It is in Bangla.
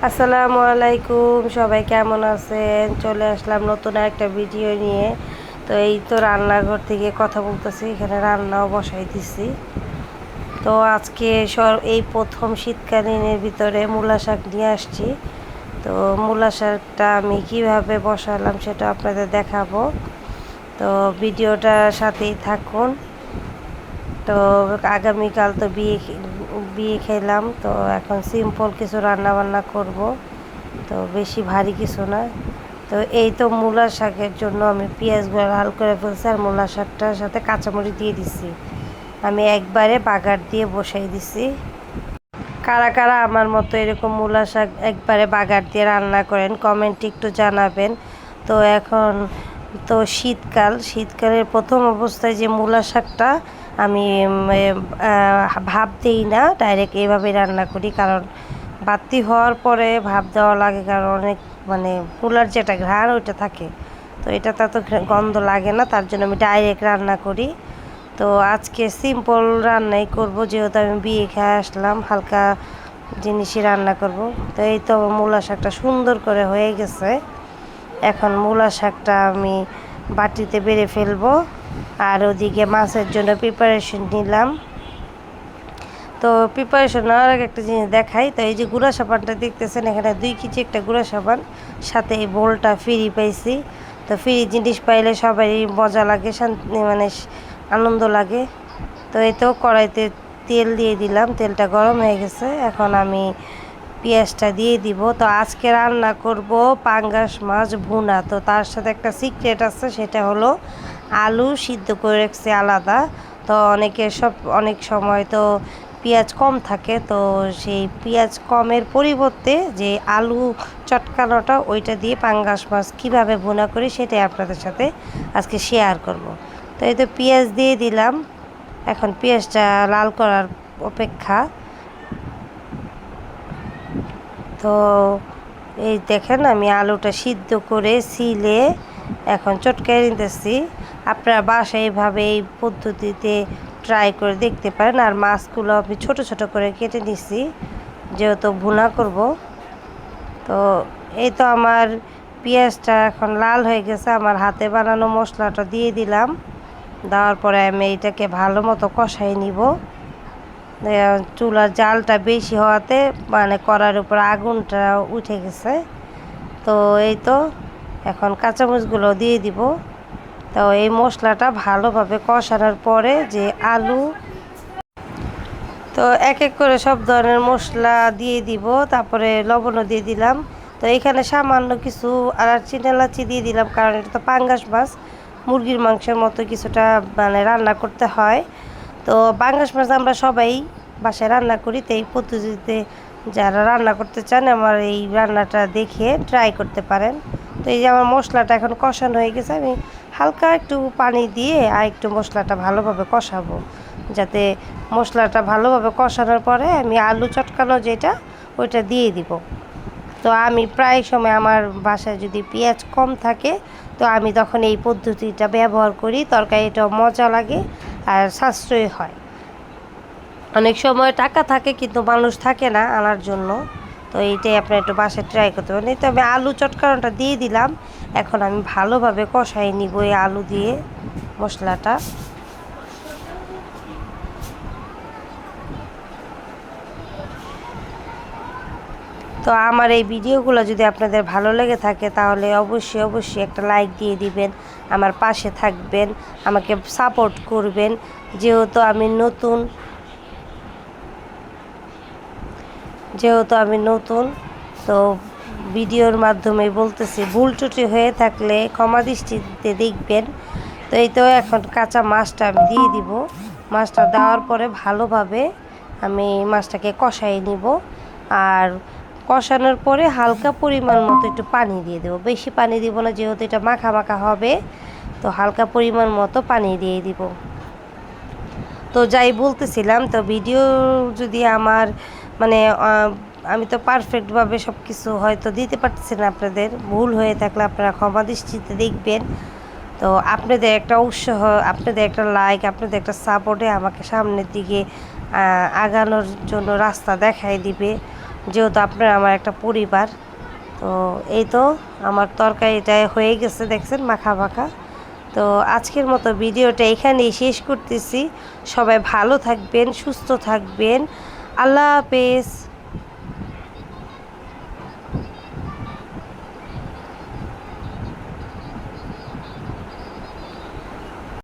আসসালামু আলাইকুম, সবাই কেমন আছেন? চলে আসলাম নতুন একটা ভিডিও নিয়ে। তো এই তো রান্নাঘর থেকে কথা বলতেছি, এখানে রান্নাও বসাই দিছি। তো আজকে এই প্রথম শীতকালীনের ভিতরে মূলা শাক নিয়ে আসছি। তো মূলা শাকটা আমি কিভাবে বসালাম সেটা আপনাদের দেখাবো। তো ভিডিওটার সাথেই থাকুন। তো আগামীকাল তো বিয়ে খেলাম, তো এখন সিম্পল কিছু রান্না বান্না করব। তো বেশি ভারী কিছু না। তো এই তো মূলা শাকের জন্য আমি পেঁয়াজগুলো লাল করে ফেলছি, আর মূলা শাকটার সাথে কাঁচামরিচ দিয়ে দিছি। আমি একবারে বাগার দিয়ে বসাই দিছি। কারা কারা আমার মতো এরকম মূলা শাক একবারে বাগার দিয়ে রান্না করেন কমেন্টে একটু জানাবেন। তো এখন তো শীতকালের প্রথম অবস্থায় যে মূলা শাকটা আমি ভাপ দিই না, ডাইরেক্ট এভাবে রান্না করি। কারণ বাতি হওয়ার পরে ভাপ দেওয়া লাগে, কারণ অনেক মূলার যেটা ঘ্রাণ ওইটা থাকে। তো এটাতে তো গন্ধ লাগে না, তার জন্য আমি ডাইরেক্ট রান্না করি। তো আজকে সিম্পল রান্নাই করব, যেহেতু আমি বিয়ে খেয়ে আসলাম, হালকা জিনিসই রান্না করব। তো এই তো মূলা শাকটা সুন্দর করে হয়ে গেছে। এখন মূলা শাকটা আমি বাটিতে বেড়ে ফেলবো, আর ওদিকে মাছের জন্য প্রিপারেশন নিলাম। তো প্রিপারেশন নেওয়ার আগে একটা জিনিস দেখাই। তো এই যে গুঁড়া সাবানটা দেখতেছেন, এখানে 2 কেজি একটা গুঁড়া সাবান, সাথে এই বোলটা ফ্রি পাইছি। তো ফ্রি জিনিস পাইলে সবারই মজা লাগে, আনন্দ লাগে। তো এই তো কড়াইতে তেল দিয়ে দিলাম, তেলটা গরম হয়ে গেছে। এখন আমি পেঁয়াজটা দিয়ে দিব। তো আজকে রান্না করব পাঙ্গাস মাছ ভুনা। তো তার সাথে একটা সিক্রেট আছে, সেটা হলো আলু সিদ্ধ করে রাখছি আলাদা। তো অনেক সময় তো পেঁয়াজ কম থাকে, তো সেই পেঁয়াজ কমের পরিবর্তে যে আলু চটকানোটা ওইটা দিয়ে পাঙ্গাস মাছ কীভাবে ভুনা করি সেটাই আপনাদের সাথে আজকে শেয়ার করব। তো এই তো পেঁয়াজ দিয়ে দিলাম, এখন পেঁয়াজটা লাল করার অপেক্ষা। তো এই দেখেন আমি আলুটা সিদ্ধ করে সিলে এখন চটকাই নিতেছি। আপনারা বাসায় এইভাবে এই পদ্ধতিতে ট্রাই করে দেখতে পারেন। আর মাছগুলো আমি ছোট ছোট করে কেটে নিছি, যেহেতু ভুনা করব। তো এই তো আমার পেঁয়াজটা এখন লাল হয়ে গেছে, আমার হাতে বানানো মশলাটা দিয়ে দিলাম। দেওয়ার পরে আমি এটাকে ভালো মতো কষাই নিব। চুলার জালটা বেশি হওয়াতে কড়ার উপর আগুনটা উঠে গেছে। তো এই তো এখন কাঁচামরিচগুলো দিয়ে দিব। তো এই মশলাটা ভালোভাবে কষানোর পরে যে আলু, তো এক এক করে সব ধরনের মশলা দিয়ে দিব, তারপরে লবণও দিয়ে দিলাম। তো এখানে সামান্য কিছু আর চিনি এলাচি দিয়ে দিলাম, কারণ এটা তো পাঙ্গাস মাছ, মুরগির মাংসের মতো কিছুটা রান্না করতে হয়। তো পাঙ্গাস মাছ আমরা সবাই বাসায় রান্না করি। তো এই পদ্ধতিতে যারা রান্না করতে চান আমার এই রান্নাটা দেখে ট্রাই করতে পারেন। তো এই যে আমার মশলাটা এখন কষানো হয়ে গেছে, আমি হালকা একটু পানি দিয়ে আর একটু মশলাটা ভালোভাবে কষাবো, যাতে মশলাটা ভালোভাবে কষানোর পরে আমি আলু চটকানো যেটা ওইটা দিয়ে দিব। তো আমি প্রায় সময় আমার বাসায় যদি পেঁয়াজ কম থাকে, তো আমি তখন এই পদ্ধতিটা ব্যবহার করি। তরকারিটাও মজা লাগে আর সাশ্রয়ী হয়। অনেক সময় টাকা থাকে কিন্তু মানুষ থাকে না আনার জন্য। তো এইটাই আপনারা একটু বাসায় ট্রাই করতে পারেন। তো আমি আলু চটকানোটা দিয়ে দিলাম, এখন আমি ভালোভাবে কষাই নিব এই আলু দিয়ে মশলাটা। তো আমার এই ভিডিওগুলো যদি আপনাদের ভালো লেগে থাকে, তাহলে অবশ্যই একটা লাইক দিয়ে দিবেন, আমার পাশে থাকবেন, আমাকে সাপোর্ট করবেন। যেহেতু আমি নতুন, তো ভিডিওর মাধ্যমে বলতেছি, ভুল ত্রুটি হয়ে থাকলে ক্ষমা দৃষ্টিতে দেখবেন। তো এই তো এখন কাঁচা মাছটা আমি দিয়ে দিব। মাছটা দেওয়ার পরে ভালোভাবে আমি মাছটাকে কষাই নিব। আর কষানোর পরে হালকা পরিমাণ মতো একটু পানি দিয়ে দেবো, বেশি পানি দিব না, যেহেতু এটা মাখা মাখা হবে। তো হালকা পরিমাণ মতো পানি দিয়ে দিব। তো যাই বলতেছিলাম, তো ভিডিও যদি আমার মানে আমি তো পারফেক্টভাবে সব কিছু হয়তো দিতে পারতেছি না, আপনাদের ভুল হয়ে থাকলে আপনারা ক্ষমা দৃষ্টিতে দেখবেন। তো আপনাদের একটা উৎসাহ, আপনাদের একটা লাইক, আপনাদের একটা সাপোর্টে আমাকে সামনের দিকে আগানোর জন্য রাস্তা দেখাই দিবে। যেহেতু আপনারা আমার একটা পরিবার। তো এই তো আমার তরকারিটা হয়ে গেছে, দেখছেন মাখা মাখা। তো আজকের মতো ভিডিওটা এখানেই শেষ করতেছি। সবাই ভালো থাকবেন, সুস্থ থাকবেন। আল্লাহ হাফেজ।